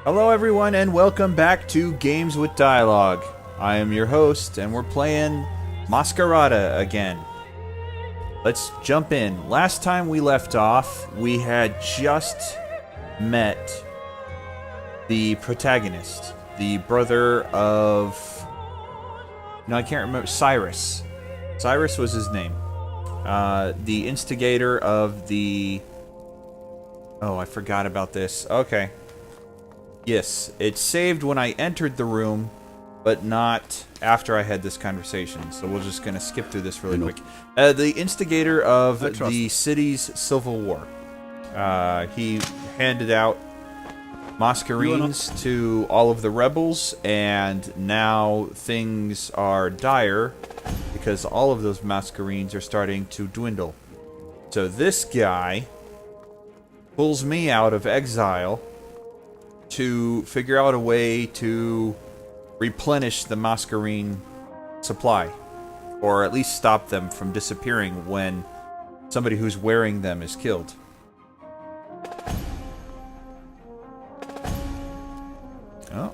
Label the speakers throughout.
Speaker 1: Hello everyone and welcome back to Games with Dialogue. I am your host and we're playing Masquerada again. Let's jump in. Last time we left off, we had just met the protagonist, the brother of... No, I can't remember. Cyrus. Cyrus was his name. The instigator of the... Oh, I forgot about this. Okay. Yes, it saved when I entered the room, but not after I had this conversation. So we're just going to skip through this really quick. The instigator of the city's civil war. He handed out Masquerades to all of the rebels, and now things are dire because all of those Masquerades are starting to dwindle. So this guy pulls me out of exile to figure out a way to replenish the Masquerade supply, or at least stop them from disappearing when somebody who's wearing them is killed. Oh,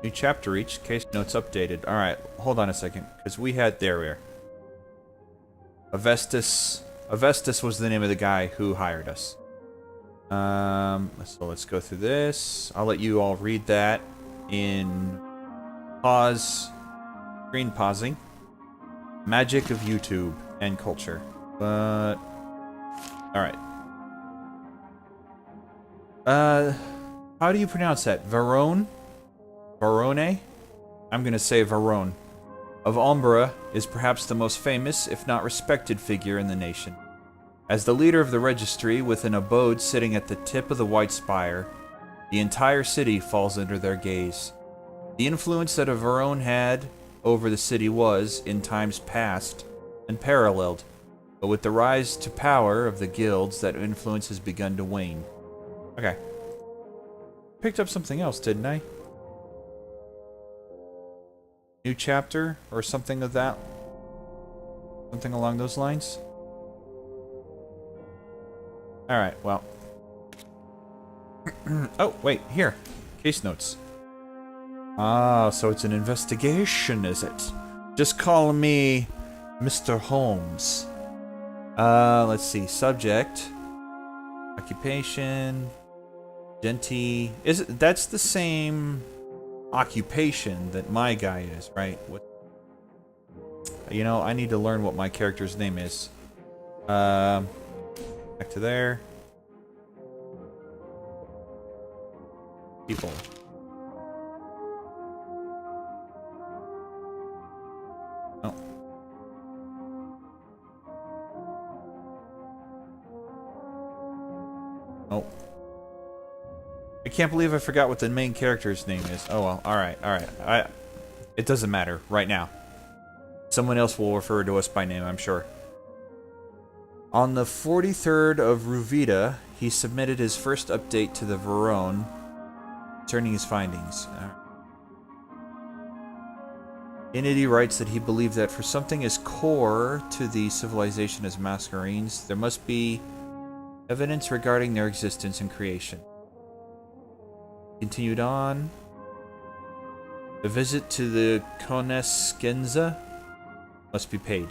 Speaker 1: new chapter each. Case notes updated. All right, hold on a second, because we had there we are. Avestus. Avestus was the name of the guy who hired us. So let's go through this. I'll let you all read that in screen pausing. Magic of YouTube and culture. But alright. How do you pronounce that? Verone? Verone? I'm gonna say Verone. Of Ombre is perhaps the most famous, if not respected figure in the nation. As the leader of the registry, with an abode sitting at the tip of the White Spire, the entire city falls under their gaze. The influence that a Verone had over the city was, in times past, unparalleled, but with the rise to power of the guilds, that influence has begun to wane. Okay. Picked up something else, didn't I? New chapter, or something of that? Something along those lines? Alright, well. Oh, wait, here. Case notes. Ah, so it's an investigation, is it? Just call me Mr. Holmes. Let's see. Subject. Occupation. Gentee. That's the same occupation that my guy is, right? What? You know, I need to learn what my character's name is. Back to there. People. Oh. Oh. I can't believe I forgot what the main character's name is. Oh well, alright. It doesn't matter right now. Someone else will refer to us by name, I'm sure. On the 43rd of Ruvida, he submitted his first update to the Verone, concerning his findings. In it, he writes that he believed that for something as core to the civilization as Masquerades, there must be evidence regarding their existence and creation. Continued on. A visit to the Koneskenza must be paid.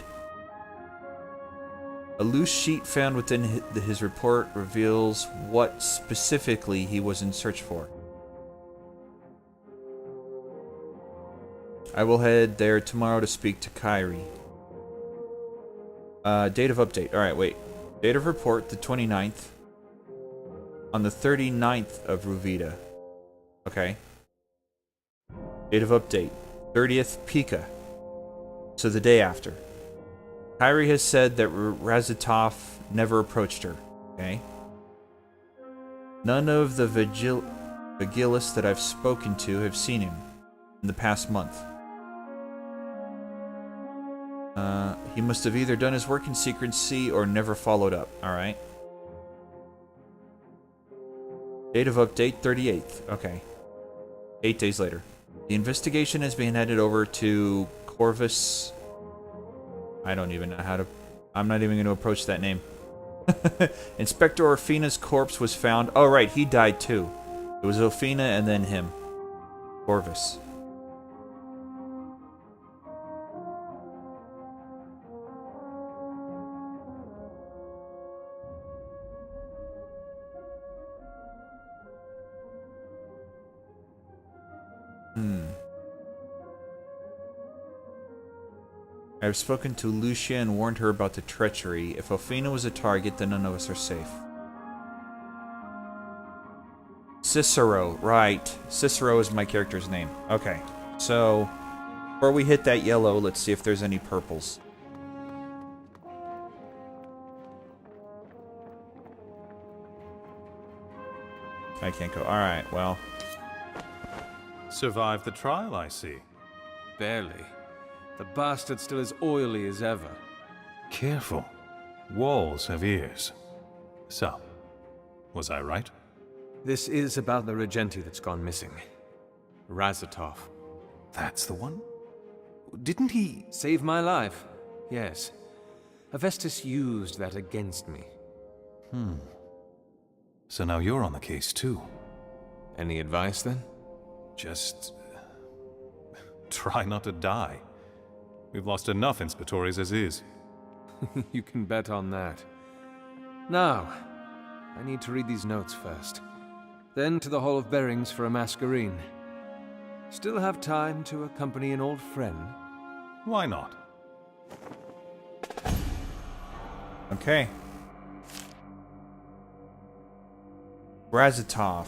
Speaker 1: A loose sheet found within his report reveals what specifically he was in search for. I will head there tomorrow to speak to Kyrie. Date of update. Alright, wait. Date of report, the 29th. On the 39th of Ruvida. Okay. Date of update, 30th Pika. So the day after. Kyrie has said that Razatov never approached her. Okay. None of the Vigilists that I've spoken to have seen him in the past month. He must have either done his work in secrecy or never followed up. Alright. Date of update, 38th. Okay. 8 days later. The investigation has been handed over to Corvus. I don't even know how to... I'm not even going to approach that name. Inspector Orfina's corpse was found. Oh, right, he died too. It was Ophina and then him. Corvus. I have spoken to Lucia and warned her about the treachery. If Ophina was a target, then none of us are safe. Cicero, right. Cicero is my character's name. Okay, so before we hit that yellow, let's see if there's any purples. I can't go. Alright, well.
Speaker 2: Survived the trial, I see.
Speaker 3: Barely. The bastard's still as oily as ever.
Speaker 2: Careful. Walls have ears. So, was I right?
Speaker 3: This is about the Regenti that's gone missing. Razatov.
Speaker 2: That's the one? Didn't he...
Speaker 3: Saved my life, yes. Avestus used that against me.
Speaker 2: So now you're on the case, too.
Speaker 3: Any advice, then?
Speaker 2: Just... try not to die. We've lost enough inspectores as is.
Speaker 3: You can bet on that. Now, I need to read these notes first. Then to the Hall of Bearings for a masquerine. Still have time to accompany an old friend?
Speaker 2: Why not?
Speaker 1: Okay. Razatov.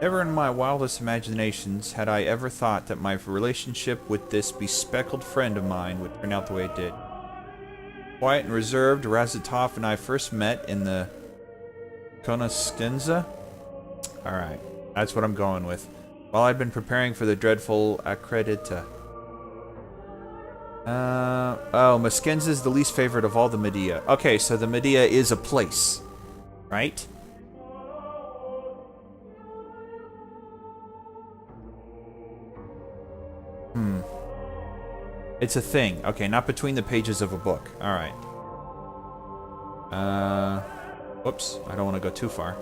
Speaker 1: Never in my wildest imaginations had I ever thought that my relationship with this bespectacled friend of mine would turn out the way it did. Quiet and reserved, Razatov and I first met in the Konoskenza. Alright, that's what I'm going with. While I'd been preparing for the dreadful Accredita. Oh, Masquerada is the least favorite of all the Medea. Okay, so the Medea is a place, right? It's a thing. Okay, not between the pages of a book. Alright. Whoops. I don't want to go too far.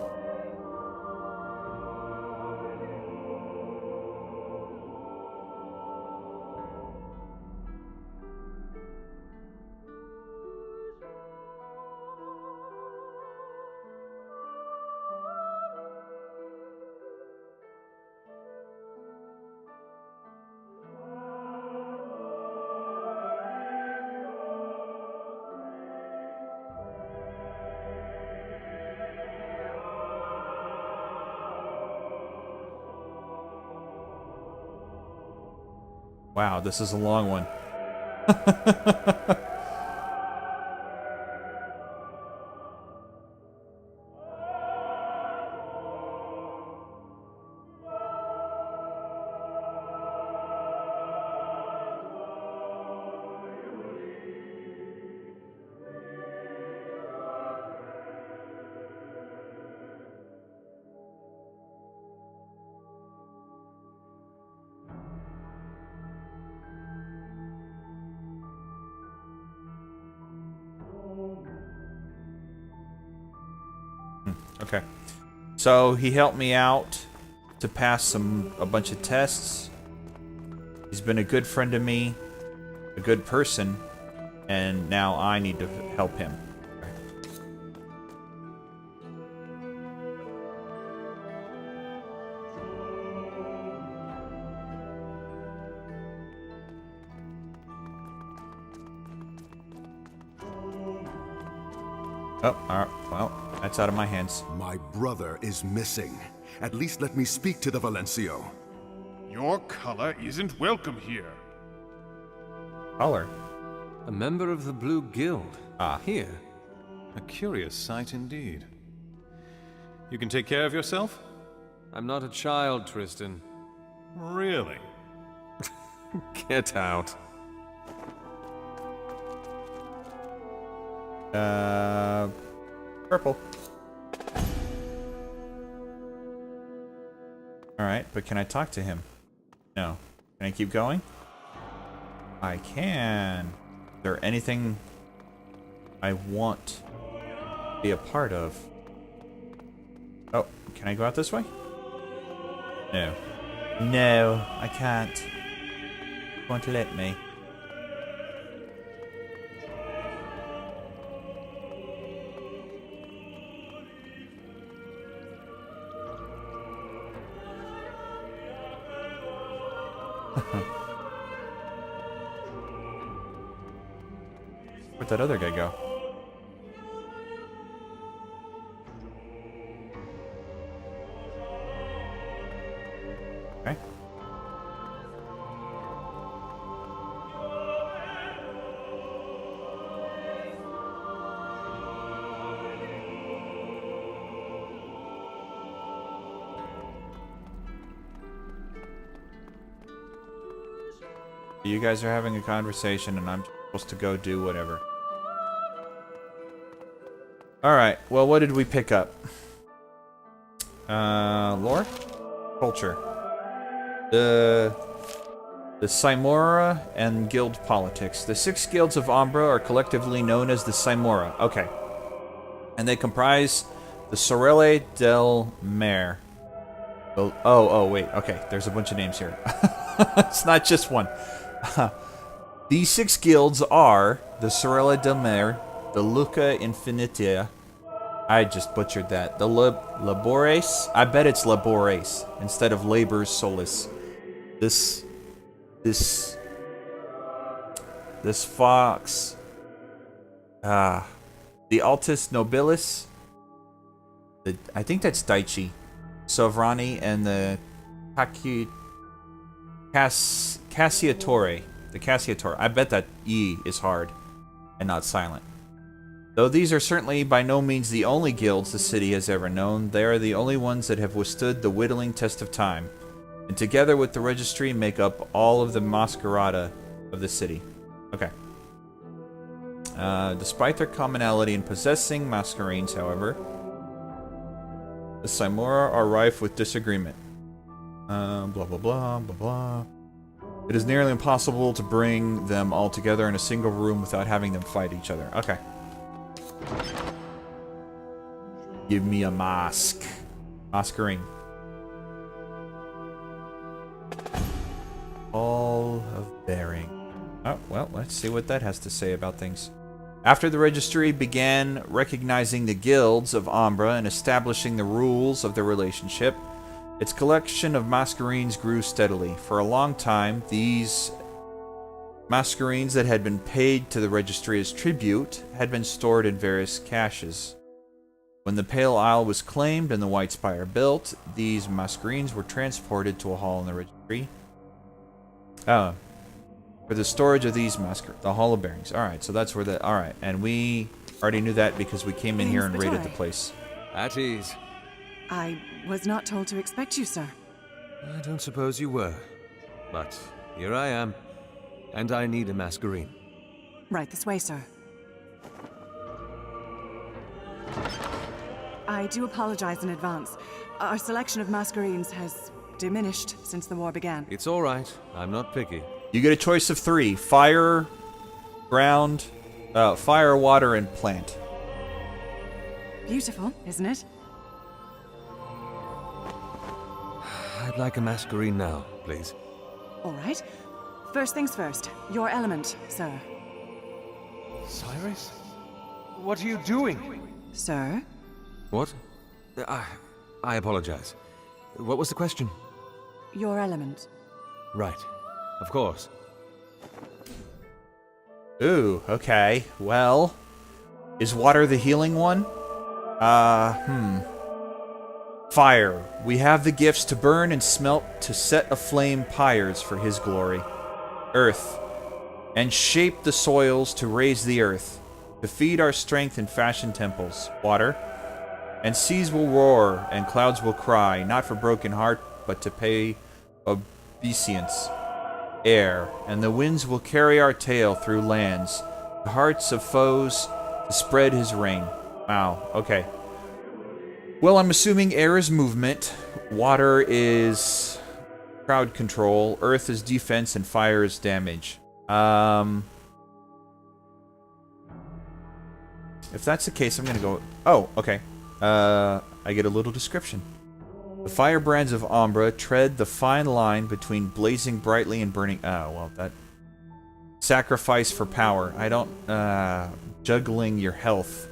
Speaker 1: Wow, this is a long one. Okay. So he helped me out to pass a bunch of tests. He's been a good friend to me, a good person, and now I need to help him. Oh, alright. Well, that's out of my hands.
Speaker 4: My brother is missing. At least let me speak to the Valencio.
Speaker 5: Your color isn't welcome here.
Speaker 1: Color?
Speaker 3: A member of the Blue Guild.
Speaker 1: Ah.
Speaker 3: Here.
Speaker 2: A curious sight indeed. You can take care of yourself?
Speaker 3: I'm not a child, Tristan.
Speaker 2: Really?
Speaker 3: Get out.
Speaker 1: Purple. Alright, but can I talk to him? No. Can I keep going? I can. Is there anything I want to be a part of? Oh, can I go out this way? No. No, I can't. Won't let me. Where'd that other guy go? Okay. You guys are having a conversation and I'm supposed to go do whatever. Alright, well, what did we pick up? Lore? Culture. The Cymora and guild politics. The 6 guilds of Ombre are collectively known as the Cymora. Okay. And they comprise the Sorelle del Mare. Oh, wait. Okay, there's a bunch of names here. It's not just one. These 6 guilds are the Sorelle del Mare, the Luca Infinitia. I just butchered that. The Labores. I bet it's Labores instead of Labors Solis. This fox. The Altus Nobilis. I think that's Daichi. Sovrani and the Cassiatore. The Cassiatore. I bet that E is hard and not silent. Though these are certainly by no means the only guilds the city has ever known, they are the only ones that have withstood the whittling test of time, and together with the registry make up all of the Masquerada of the city. Okay. Despite their commonality in possessing Masquerines, however, the Cymora are rife with disagreement. Blah blah blah blah blah. It is nearly impossible to bring them all together in a single room without having them fight each other. Okay. Give me a mask. Masquerine. All of bearing. Oh, well, let's see what that has to say about things. After the registry began recognizing the guilds of Ombre and establishing the rules of their relationship, its collection of Masquerines grew steadily. For a long time, these Masquerines that had been paid to the registry as tribute had been stored in various caches. When the Pale Isle was claimed and the White Spire built, these Masquerines were transported to a hall in the registry. For the storage of these the Hall of Bearings. Alright, so that's where the... Alright, and we already knew that because we came in here and raided the place.
Speaker 3: At ease.
Speaker 6: I was not told to expect you, sir.
Speaker 3: I don't suppose you were. But here I am. And I need a Masquerine.
Speaker 6: Right this way, sir. I do apologize in advance. Our selection of Masquerines has diminished since the war began.
Speaker 3: It's all right. I'm not picky.
Speaker 1: You get a choice of 3. Fire, ground, fire, water, and plant.
Speaker 6: Beautiful, isn't it?
Speaker 3: I'd like a Masquerine now, please.
Speaker 6: All right. First things first. Your element, sir.
Speaker 3: Cyrus? What are you doing?
Speaker 6: Sir?
Speaker 3: What? I apologize. What was the question?
Speaker 6: Your element.
Speaker 3: Right. Of course.
Speaker 1: Ooh, okay. Well, is water the healing one? Fire. We have the gifts to burn and smelt to set aflame pyres for his glory. Earth. And shape the soils to raise the earth, to feed our strength and fashion temples. Water. And seas will roar, and clouds will cry, not for broken heart, but to pay obeisance. Air, and the winds will carry our tale through lands, the hearts of foes, to spread his reign. Wow, okay. Well, I'm assuming air is movement, water is crowd control, earth is defense, and fire is damage. If that's the case, I'm gonna go... Oh, okay. I get a little description. The firebrands of Ombre tread the fine line between blazing brightly and burning... Oh, well, that... Sacrifice for power. I don't... Juggling your health.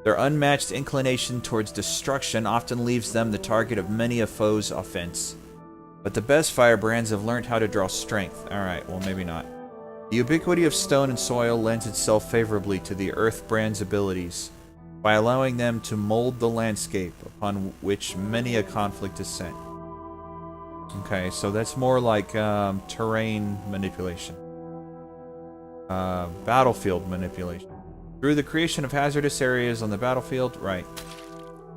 Speaker 1: Their unmatched inclination towards destruction often leaves them the target of many a foe's offense. But the best firebrands have learned how to draw strength. Alright, well, maybe not. The ubiquity of stone and soil lends itself favorably to the earth brand's abilities, by allowing them to mold the landscape upon which many a conflict is sent. Okay, so that's more like terrain manipulation. Battlefield manipulation. Through the creation of hazardous areas on the battlefield, right.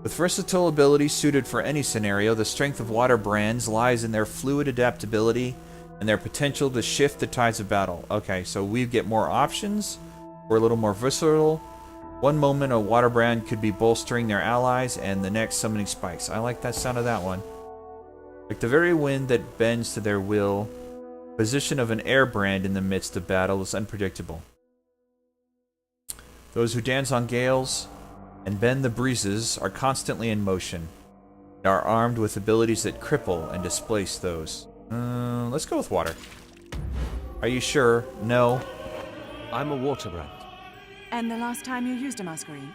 Speaker 1: With versatile abilities suited for any scenario, the strength of water brands lies in their fluid adaptability and their potential to shift the tides of battle. Okay, so we get more options. We're a little more versatile. One moment a water brand could be bolstering their allies, and the next summoning spikes. I like that sound of that one. Like the very wind that bends to their will, position of an air brand in the midst of battle is unpredictable. Those who dance on gales and bend the breezes are constantly in motion, and are armed with abilities that cripple and displace those. Let's go with water. Are you sure? No.
Speaker 3: I'm a water brand.
Speaker 6: And the last time you used a masquerade?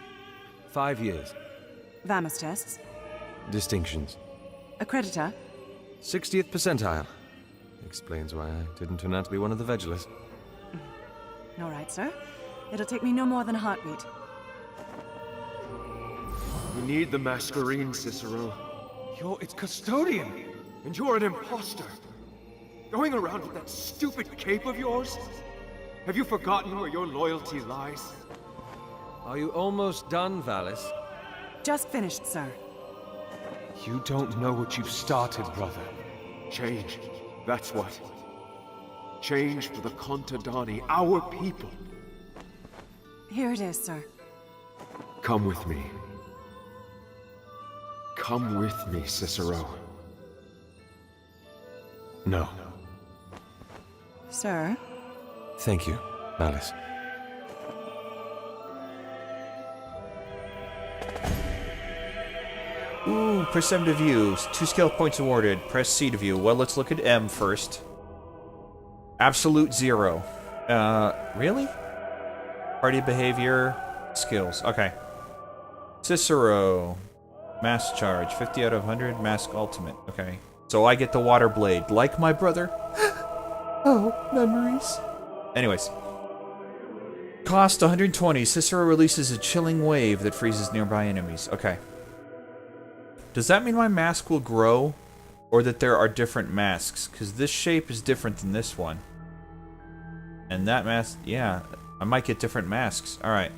Speaker 3: 5 years.
Speaker 6: Vamus tests?
Speaker 3: Distinctions.
Speaker 6: Accreditor?
Speaker 3: 60th percentile. Explains why I didn't turn out to be one of the Vegulars.
Speaker 6: All right, sir. It'll take me no more than a heartbeat.
Speaker 7: You need the Masquerade, Cicero. You're its custodian, and you're an imposter. Going around with that stupid cape of yours? Have you forgotten where your loyalty lies?
Speaker 3: Are you almost done, Valis?
Speaker 6: Just finished, sir.
Speaker 7: You don't know what you've started, brother. Change. That's what. Change for the Contadani, our people.
Speaker 6: Here it is, sir.
Speaker 7: Come with me. Come with me, Cicero. No.
Speaker 6: Sir?
Speaker 3: Thank you, Valis.
Speaker 1: Ooh, press M to view. 2 skill points awarded. Press C to view. Well, let's look at M first. Absolute 0. Really? Party behavior. Skills. Okay. Cicero. Mask charge. 50 out of 100. Mask ultimate. Okay. So I get the water blade. Like my brother. Oh, memories. Anyways. Cost 120. Cicero releases a chilling wave that freezes nearby enemies. Okay. Does that mean my mask will grow? Or that there are different masks? Because this shape is different than this one. And that mask, yeah. I might get different masks. Alright.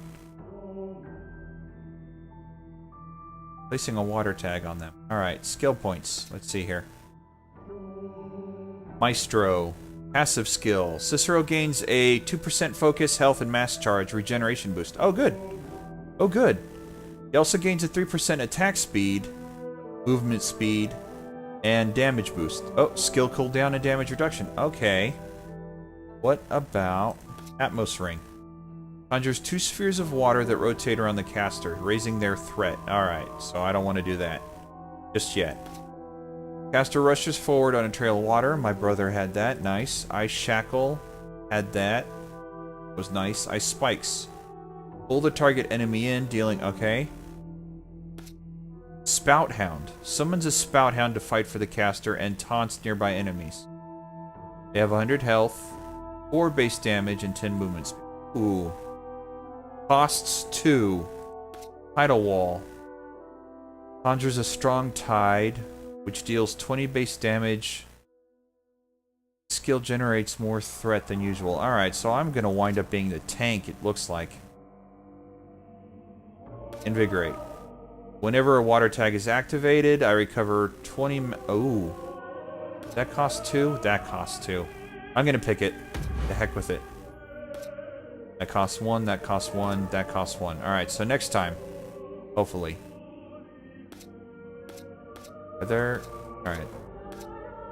Speaker 1: Placing a water tag on them. Alright, skill points. Let's see here. Maestro. Passive skill. Cicero gains a 2% focus, health, and mass charge regeneration boost. Oh, good. Oh, good. He also gains a 3% attack speed, movement speed, and damage boost. Oh, skill cooldown and damage reduction. Okay. What about Atmos Ring? Conjures 2 spheres of water that rotate around the caster, raising their threat. Alright, so I don't want to do that. Just yet. Caster rushes forward on a trail of water. My brother had that. Nice. Ice Shackle had that. Was nice. Ice Spikes. Pull the target enemy in, dealing... Okay. Spout Hound. Summons a Spout Hound to fight for the caster and taunts nearby enemies. They have 100 health, 4 base damage, and 10 movement speed. Ooh. Costs 2. Tidal Wall. Conjures a strong tide, which deals 20 base damage. Skill generates more threat than usual. Alright, so I'm gonna wind up being the tank, it looks like. Invigorate. Whenever a water tag is activated, I recover 20... Oh. That costs 2? That costs 2. I'm gonna pick it. The heck with it. That costs 1, that costs 1, that costs 1. Alright, so next time. Hopefully. Are there... Alright.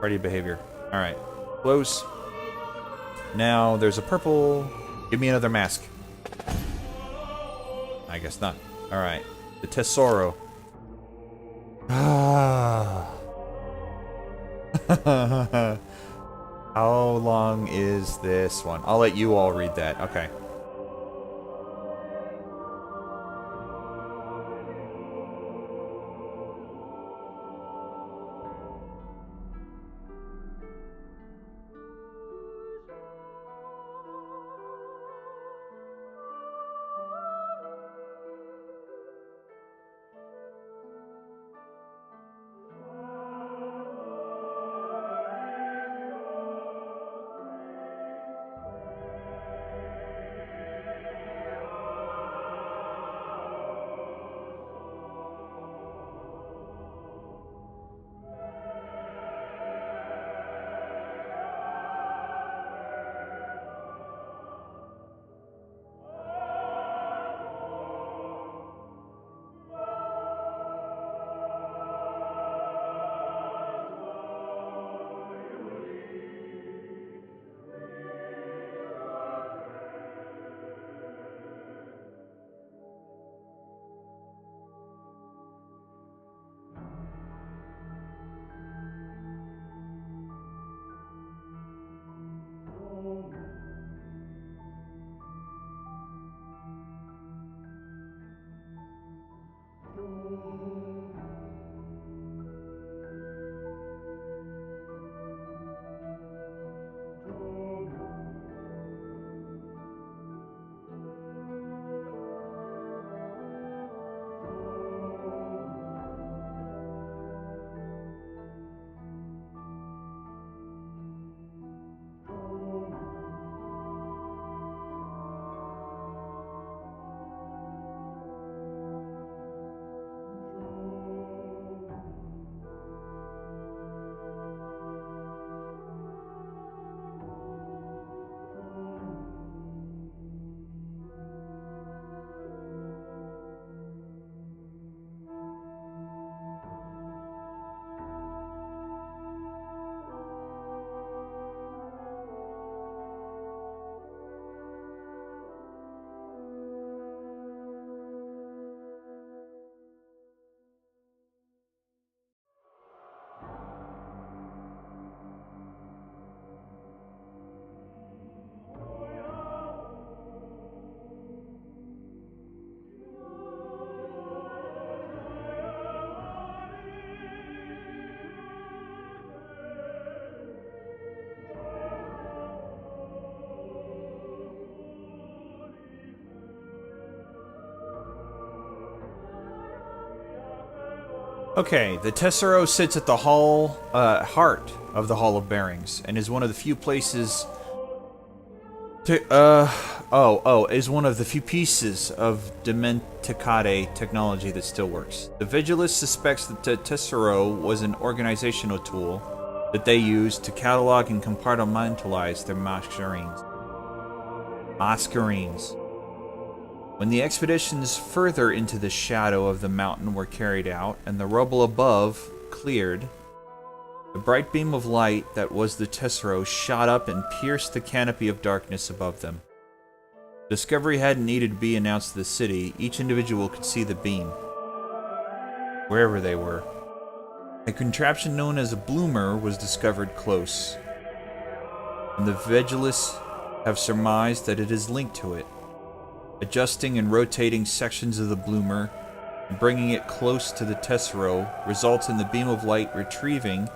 Speaker 1: Party behavior. Alright. Close. Now, there's a purple... Give me another mask. I guess not. Alright. The Tesoro. How long is this one? I'll let you all read that. Okay. Okay, the Tessero sits at the heart of the Hall of Bearings, and is one of the few places is one of the few pieces of Dementicate technology that still works. The Vigilist suspects that the Tessero was an organizational tool that they used to catalog and compartmentalize their Masquerines. When the expeditions further into the shadow of the mountain were carried out, and the rubble above cleared, the bright beam of light that was the Tessero shot up and pierced the canopy of darkness above them. Discovery hadn't needed to be announced to the city. Each individual could see the beam, wherever they were. A contraption known as a bloomer was discovered close, and the Vigilists have surmised that it is linked to it. Adjusting and rotating sections of the bloomer and bringing it close to the Tessero results in the beam of light retrieving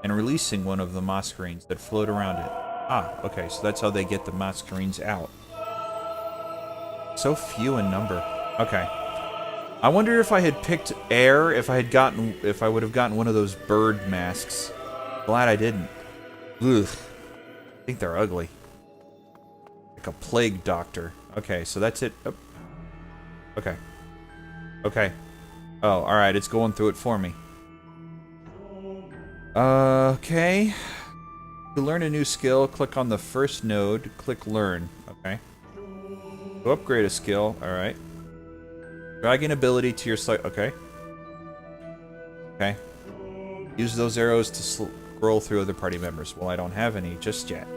Speaker 1: and releasing one of the Masquerines that float around it. Ah, okay, so that's how they get the Masquerines out. So few in number. Okay. I wonder if I had picked air, if I would have gotten one of those bird masks. Glad I didn't. Ugh. I think they're ugly. Like a plague doctor. Okay, so that's it. Oh. Okay. Okay. Oh, alright, it's going through it for me. Okay. To learn a new skill, click on the first node, click Learn. Okay. To upgrade a skill, alright. Drag an ability to your site. Okay. Okay. Use those arrows to scroll through other party members. Well, I don't have any just yet.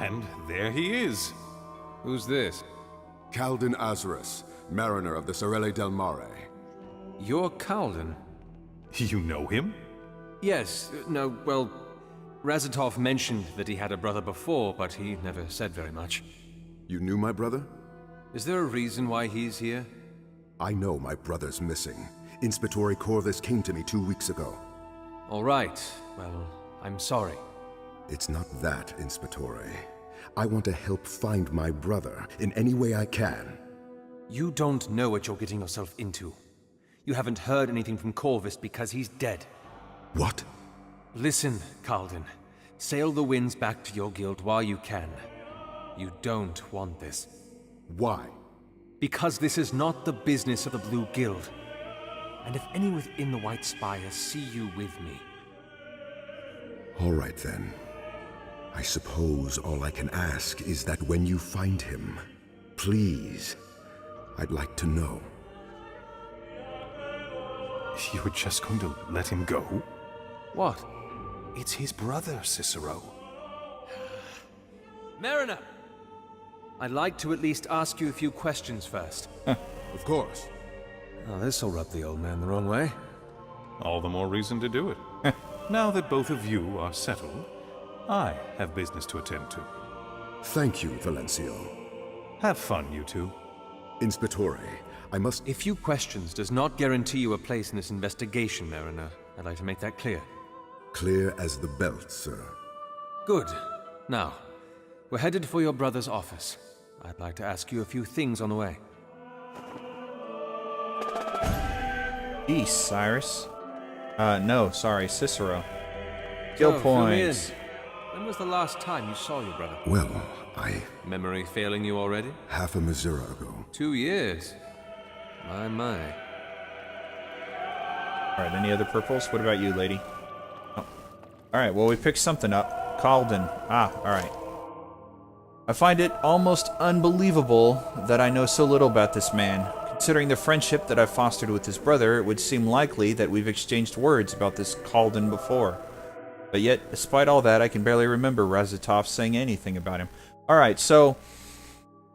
Speaker 2: And there he is.
Speaker 3: Who's this?
Speaker 4: Calden Azarus, mariner of the Sorelle del Mare.
Speaker 3: You're Calden?
Speaker 2: You know him?
Speaker 3: Yes. No, well, Razatov mentioned that he had a brother before, but he never said very much.
Speaker 4: You knew my brother?
Speaker 3: Is there a reason why he's here?
Speaker 4: I know my brother's missing. Inspector Corvus came to me 2 weeks ago.
Speaker 3: All right. Well, I'm sorry.
Speaker 4: It's not that, Inspector. I want to help find my brother in any way I can.
Speaker 3: You don't know what you're getting yourself into. You haven't heard anything from Corvus because he's dead.
Speaker 4: What?
Speaker 3: Listen, Calden. Sail the winds back to your guild while you can. You don't want this.
Speaker 4: Why?
Speaker 3: Because this is not the business of the Blue Guild. And if any within the White Spire see you with me...
Speaker 4: All right then. I suppose all I can ask is that when you find him, please, I'd like to know.
Speaker 2: You're just going to let him go?
Speaker 3: What?
Speaker 2: It's his brother, Cicero.
Speaker 3: Mariner! I'd like to at least ask you a few questions first.
Speaker 4: Of course.
Speaker 3: Oh, this'll rub the old man the wrong way.
Speaker 2: All the more reason to do it. Now that both of you are settled, I have business to attend to.
Speaker 4: Thank you, Valencio.
Speaker 2: Have fun, you two.
Speaker 4: Inspector, I must...
Speaker 3: A few questions does not guarantee you a place in this investigation, Mariner. I'd like to make that clear.
Speaker 4: Clear as the belt, sir.
Speaker 3: Good. Now, we're headed for your brother's office. I'd like to ask you a few things on the way.
Speaker 1: Peace, Cyrus. No, sorry, Cicero. Skill
Speaker 3: So, fill me in.
Speaker 1: points.
Speaker 3: When was the last time you saw your brother?
Speaker 4: Well, I...
Speaker 3: Memory failing you already?
Speaker 4: half a Missouri ago.
Speaker 3: 2 years. My.
Speaker 1: Alright, any other purples? What about you, lady? Oh. Alright, well, we picked something up. Calden. Ah, alright. I find it almost unbelievable that I know so little about this man. Considering the friendship that I've fostered with his brother, it would seem likely that we've exchanged words about this Calden before. But yet, despite all that, I can barely remember Razatov saying anything about him. Alright, so...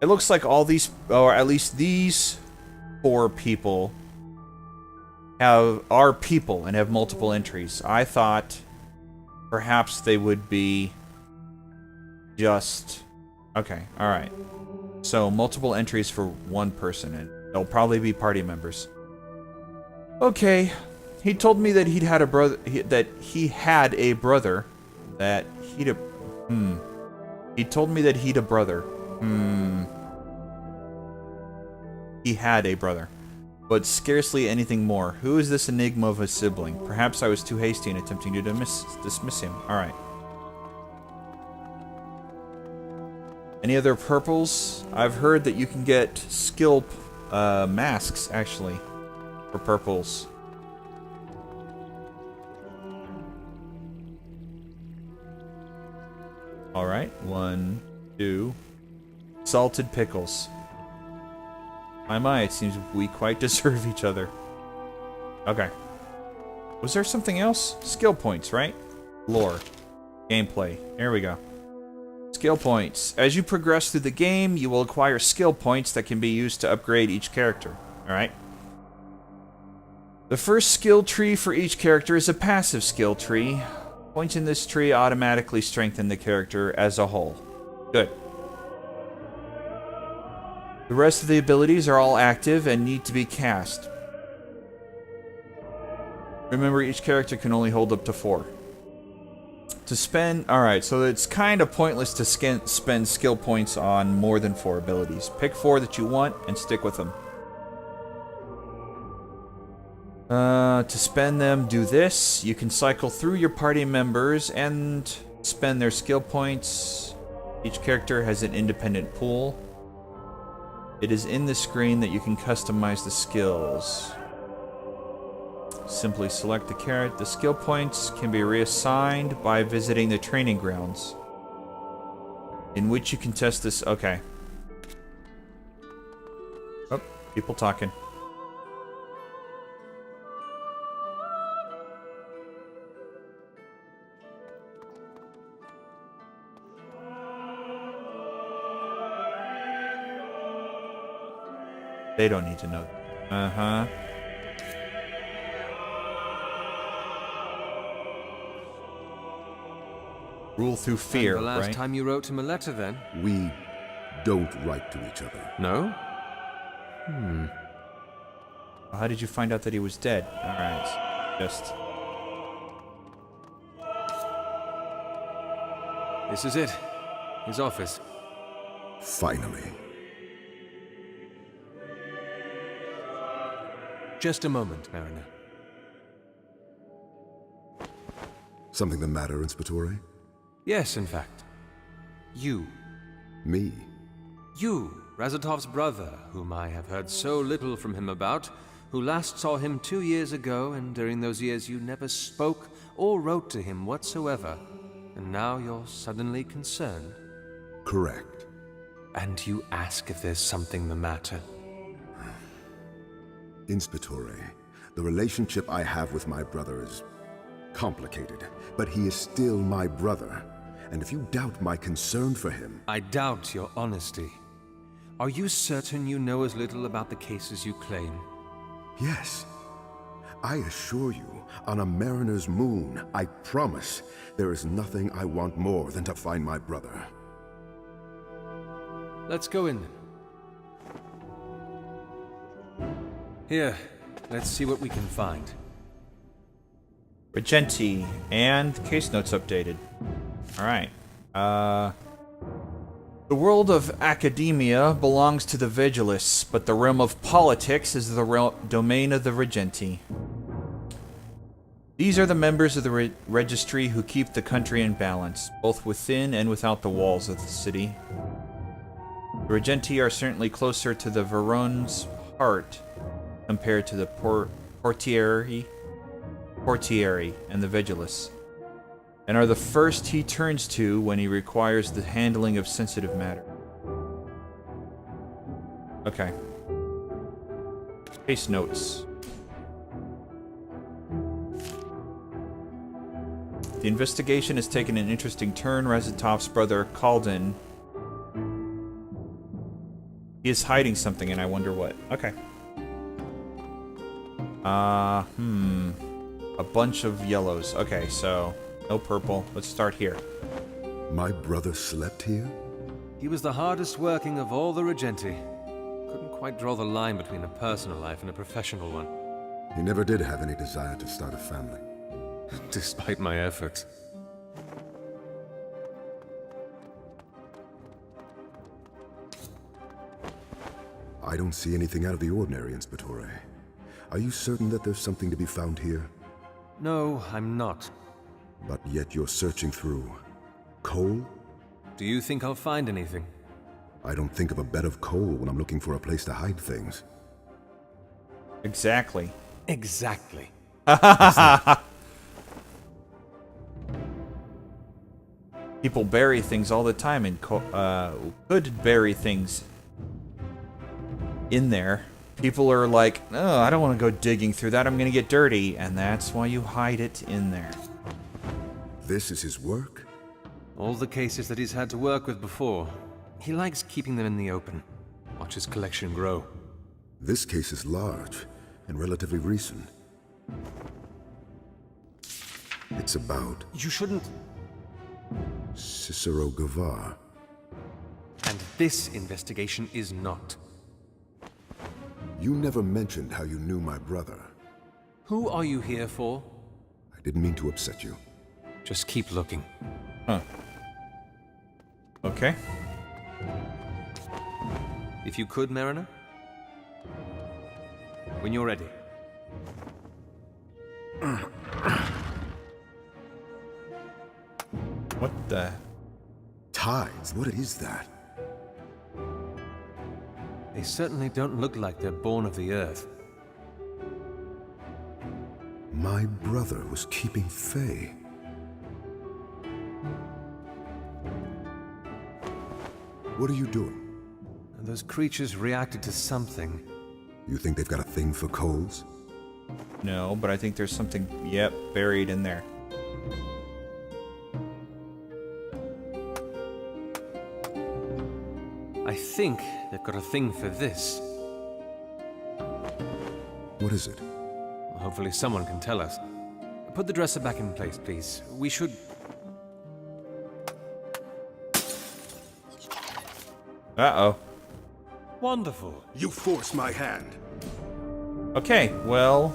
Speaker 1: it looks like all these, or at least these 4 people are people and have multiple entries. I thought perhaps they would be just... okay, alright. So, multiple entries for one person, and they'll probably be party members. Okay, he told me that he had a brother, He told me that he'd a brother. He had a brother. But scarcely anything more. Who is this enigma of a sibling? Perhaps I was too hasty in attempting to dismiss him. Alright. Any other purples? I've heard that you can get skill masks, actually, for purples. Alright, 1, 2. Salted pickles. My, it seems we quite deserve each other. Okay. Was there something else? Skill points, right? Lore. Gameplay. There we go. Skill points. As you progress through the game, you will acquire skill points that can be used to upgrade each character. Alright? The first skill tree for each character is a passive skill tree. Points in this tree automatically strengthen the character as a whole. Good. The rest of the abilities are all active and need to be cast. Remember, each character can only hold up to 4. To spend... alright, so it's kind of pointless to spend skill points on more than 4 abilities. Pick 4 that you want and stick with them. To spend them, do this. You can cycle through your party members and spend their skill points. Each character has an independent pool. It is in the screen that you can customize the skills. Simply select the carrot. The skill points can be reassigned by visiting the training grounds, in which you can test this. Okay. Oh, people talking. They don't need to know. Uh-huh. Rule through fear,
Speaker 3: And the last
Speaker 1: right?
Speaker 3: time you wrote him a letter, then?
Speaker 4: We don't write to each other.
Speaker 3: No?
Speaker 1: How did you find out that he was dead? Alright. Just...
Speaker 3: This is it. His office.
Speaker 4: Finally.
Speaker 3: Just a moment, Mariner.
Speaker 4: Something the matter, Inspectore?
Speaker 3: Yes, in fact. You.
Speaker 4: Me?
Speaker 3: You, Razatov's brother, whom I have heard so little from him about, who last saw him 2 years ago, and during those years you never spoke or wrote to him whatsoever. And now you're suddenly concerned.
Speaker 4: Correct.
Speaker 3: And you ask if there's something the matter.
Speaker 4: Inspectore, the relationship I have with my brother is complicated, but he is still my brother. And if you doubt my concern for him...
Speaker 3: I doubt your honesty. Are you certain you know as little about the cases you claim?
Speaker 4: Yes. I assure you, on a mariner's moon, I promise, there is nothing I want more than to find my brother.
Speaker 3: Let's go in then. Here, let's see what we can find.
Speaker 1: Regenti, and case notes updated. Alright. The world of academia belongs to the Vigilists, but the realm of politics is the domain of the Regenti. These are the members of the registry who keep the country in balance, both within and without the walls of the city. The Regenti are certainly closer to the Veron's heart compared to the Portieri and the Vigilists, and are the first he turns to when he requires the handling of sensitive matter. Okay. Case notes. The investigation has taken an interesting turn. Razatov's brother, Kalden, he is hiding something, and I wonder what. Okay. A bunch of yellows. Okay, so no purple. Let's start here.
Speaker 4: My brother slept here?
Speaker 3: He was the hardest working of all the Regenti. Couldn't quite draw the line between a personal life and a professional one.
Speaker 4: He never did have any desire to start a family.
Speaker 3: Despite my efforts.
Speaker 4: I don't see anything out of the ordinary, Inspectore. Are you certain that there's something to be found here?
Speaker 3: No, I'm not.
Speaker 4: But yet you're searching through coal?
Speaker 3: Do you think I'll find anything?
Speaker 4: I don't think of a bed of coal when I'm looking for a place to hide things.
Speaker 1: Exactly.
Speaker 3: Exactly.
Speaker 1: People bury things all the time and could bury things in there. People are like, oh, I don't want to go digging through that. I'm going to get dirty. And that's why you hide it in there.
Speaker 4: This is his work?
Speaker 3: All the cases that he's had to work with before. He likes keeping them in the open. Watch his collection grow.
Speaker 4: This case is large and relatively recent. It's about
Speaker 3: You shouldn't...
Speaker 4: Cicero Gavar.
Speaker 3: And this investigation is not.
Speaker 4: You never mentioned how you knew my brother.
Speaker 3: Who are you here for?
Speaker 4: I didn't mean to upset you.
Speaker 3: Just keep looking.
Speaker 1: Huh. Okay.
Speaker 3: If you could, Mariner. When you're ready.
Speaker 1: What the...
Speaker 4: Tides? What is that?
Speaker 3: They certainly don't look like they're born of the earth.
Speaker 4: My brother was keeping Fae. What are you doing?
Speaker 3: And those creatures reacted to something.
Speaker 4: You think they've got a thing for coals?
Speaker 1: No, but I think there's something, yep, buried in there.
Speaker 3: I think they've got a thing for this.
Speaker 4: What is it?
Speaker 3: Hopefully someone can tell us. Put the dresser back in place, please. We should...
Speaker 1: Uh-oh.
Speaker 3: Wonderful.
Speaker 4: You force my hand.
Speaker 1: Okay, well...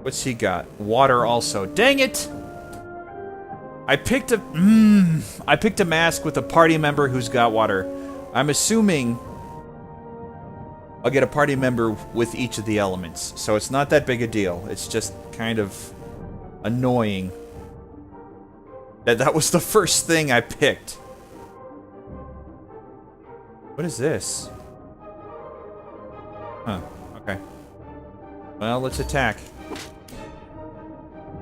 Speaker 1: What's he got? Water also. Dang it! I picked a mask with a party member who's got water. I'm assuming I'll get a party member with each of the elements. So it's not that big a deal. It's just kind of annoying that was the first thing I picked. What is this? Huh, okay. Well, let's attack.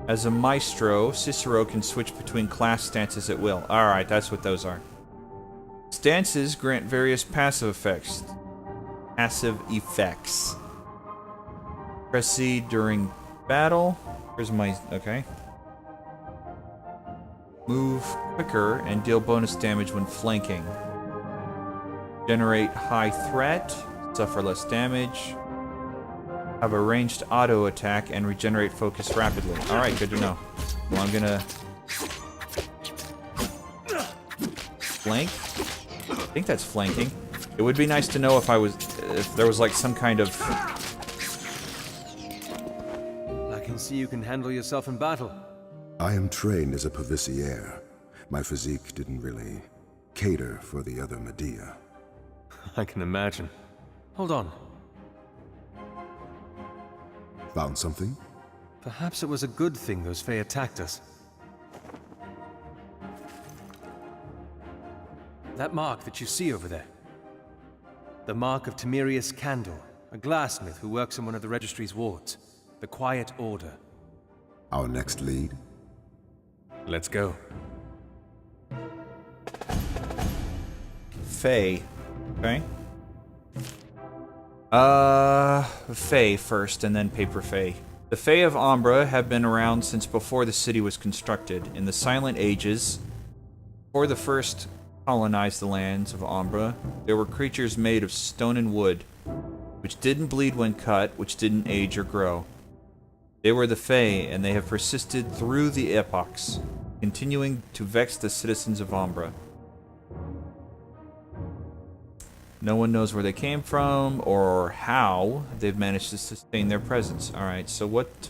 Speaker 1: As a maestro, Cicero can switch between class stances at will. Alright, that's what those are. Stances grant various passive effects. Press C during battle. Where's my... okay. Move quicker and deal bonus damage when flanking. Generate high threat. Suffer less damage. Have a ranged auto attack and regenerate focus rapidly. Alright, good to know. Well, I'm gonna... flank? I think that's flanking. It would be nice to know if there was like some kind of...
Speaker 3: I can see you can handle yourself in battle.
Speaker 4: I am trained as a Pavicier. My physique didn't really cater for the other Medea.
Speaker 3: I can imagine. Hold on.
Speaker 4: Found something?
Speaker 3: Perhaps it was a good thing those Fae attacked us. That mark that you see over there. The mark of Timerius Candle, a glassmith who works in one of the registry's wards. The Quiet Order.
Speaker 4: Our next lead?
Speaker 3: Let's go.
Speaker 1: Fae. Okay. Fae first, and then Paper Fae. The Fae of Ombre have been around since before the city was constructed. In the Silent Ages, before the first colonized the lands of Ombre, there were creatures made of stone and wood, which didn't bleed when cut, which didn't age or grow. They were the Fae, and they have persisted through the epochs, continuing to vex the citizens of Ombre. No one knows where they came from, or how they've managed to sustain their presence. Alright, so what...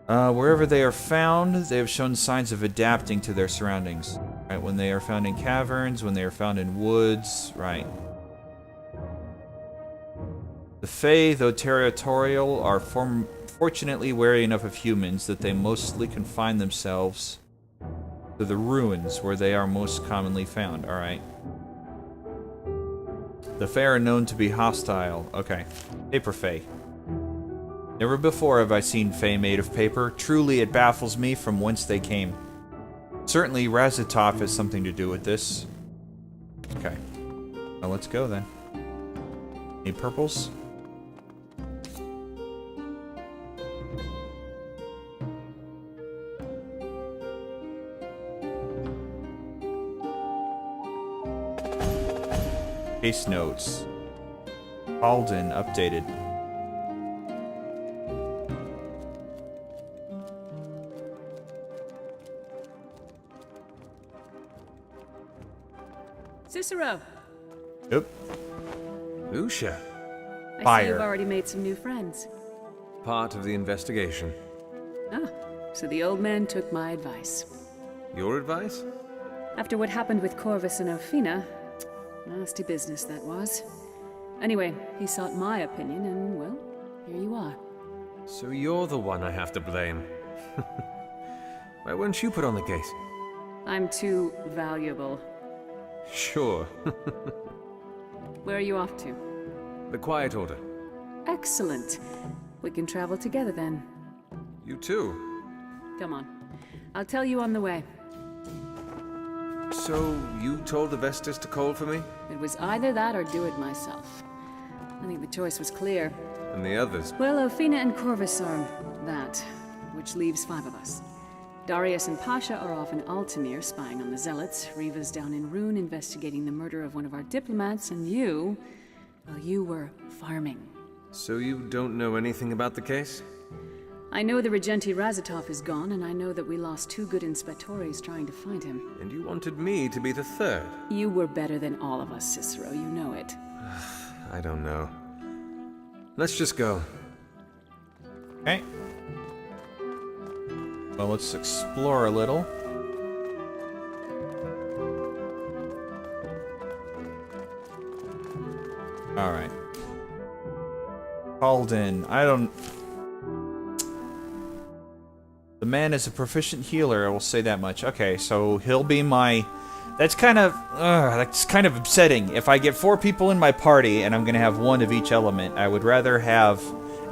Speaker 1: wherever they are found, they have shown signs of adapting to their surroundings. Right, when they are found in caverns, when they are found in woods, right. The Fae, though territorial, are fortunately wary enough of humans that they mostly confine themselves to the ruins where they are most commonly found. Alright. The Fae are known to be hostile. Okay. Paper Fae. Never before have I seen Fae made of paper. Truly, it baffles me from whence they came. Certainly, Razatov has something to do with this. Okay. Well, let's go then. Any purples? Case notes. Alden updated.
Speaker 8: Cicero,
Speaker 1: Yep.
Speaker 3: Lucia.
Speaker 8: I
Speaker 1: Fire.
Speaker 8: see you've already made some new friends.
Speaker 3: Part of the investigation.
Speaker 8: Ah, so the old man took my advice.
Speaker 3: Your advice?
Speaker 8: After what happened with Corvus and Ophina, nasty business that was. Anyway, he sought my opinion, and well, here you are.
Speaker 3: So you're the one I have to blame. Why weren't you put on the case?
Speaker 8: I'm too valuable.
Speaker 3: Sure.
Speaker 8: Where are you off to?
Speaker 3: The Quiet Order.
Speaker 8: Excellent. We can travel together then.
Speaker 3: You too.
Speaker 8: Come on. I'll tell you on the way.
Speaker 3: So, you told the Vestas to call for me?
Speaker 8: It was either that or do it myself. I think the choice was clear.
Speaker 3: And the others?
Speaker 8: Well, Ophina and Corvus are that, which leaves 5 of us. Darius and Pasha are off in Altamir spying on the Zealots, Riva's down in Rune investigating the murder of one of our diplomats, and you... Well, you were farming.
Speaker 3: So you don't know anything about the case?
Speaker 8: I know the Regenti Razatov is gone, and I know that we lost 2 good inspectores trying to find him.
Speaker 3: And you wanted me to be the third?
Speaker 8: You were better than all of us, Cicero, you know it.
Speaker 3: I don't know. Let's just go.
Speaker 1: Okay. Well, let's explore a little. Alright. Called in. The man is a proficient healer, I will say that much. Okay, so he'll be my... that's kind of upsetting. If I get 4 people in my party and I'm going to have 1 of each element, I would rather have...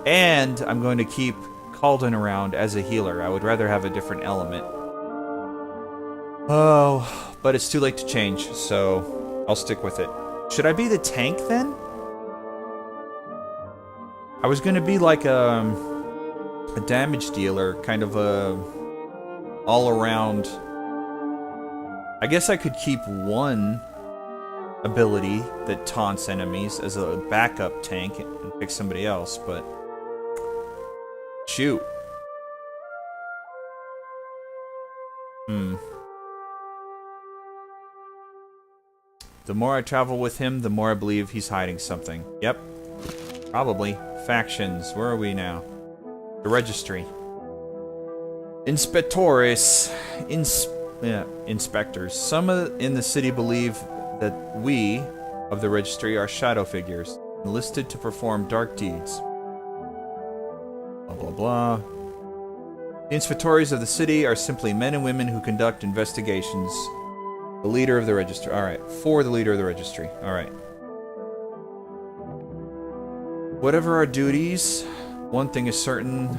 Speaker 1: and I'm going to keep Calden around as a healer. I would rather have a different element. Oh, but it's too late to change, so I'll stick with it. Should I be the tank then? I was going to be like a damage dealer, kind of a all-around... I guess I could keep 1 ability that taunts enemies as a backup tank and pick somebody else, but... shoot. The more I travel with him, the more I believe he's hiding something. Yep. Probably. Factions. Where are we now? The registry. Inspectores. Inspectors. Some in the city believe that we, of the registry, are shadow figures, enlisted to perform dark deeds. Blah, blah, blah. The inspectores of the city are simply men and women who conduct investigations. The leader of the registry. Alright, for the leader of the registry. Alright. Whatever our duties, one thing is certain.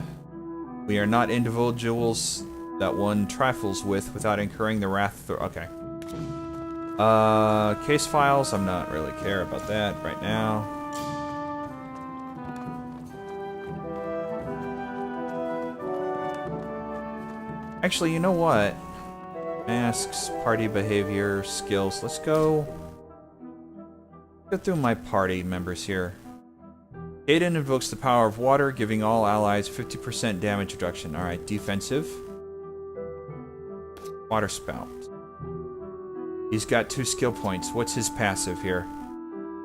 Speaker 1: We are not individuals that one trifles with without incurring the wrath of... okay. Case files, I'm not really care about that right now. Actually, you know what? Masks, party behavior, skills. Let's go through my party members here. Aiden invokes the power of water, giving all allies 50% damage reduction. Alright, defensive. Water spout. He's got 2 skill points. What's his passive here?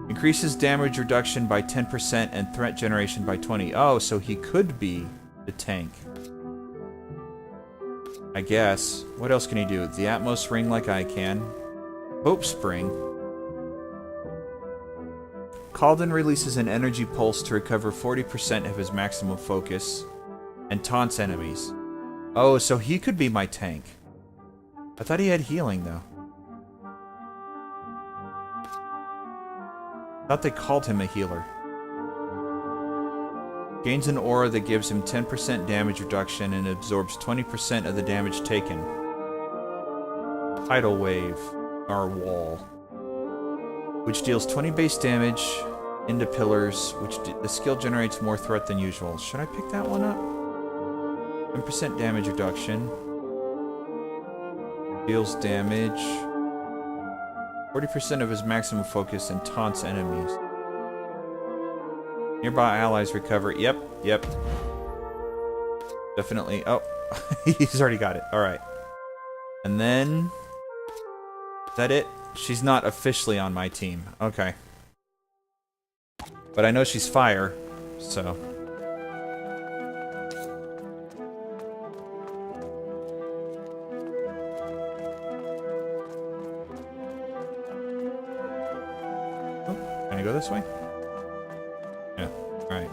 Speaker 1: Increases damage reduction by 10% and threat generation by 20. Oh, so he could be the tank. I guess. What else can he do? The Atmos ring like I can. Hope spring. Calden releases an energy pulse to recover 40% of his maximum focus and taunts enemies. Oh, so he could be my tank. I thought he had healing, though. I thought they called him a healer. Gains an aura that gives him 10% damage reduction and absorbs 20% of the damage taken. Tidal wave, our wall, which deals 20 base damage into pillars, which the skill generates more threat than usual. Should I pick that one up? 10% damage reduction. Deals damage. 40% of his maximum focus and taunts enemies. Nearby allies recover. Yep. Definitely. Oh, he's already got it. Alright. And then... is that it? She's not officially on my team. Okay. But I know she's fire, so... oh, can I go this way? Yeah, alright.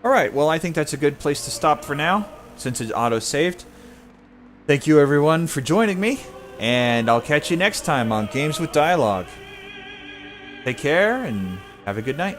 Speaker 1: Alright, well I think that's a good place to stop for now, since it's auto-saved. Thank you everyone for joining me, and I'll catch you next time on Games with Dialogue. Take care, and have a good night.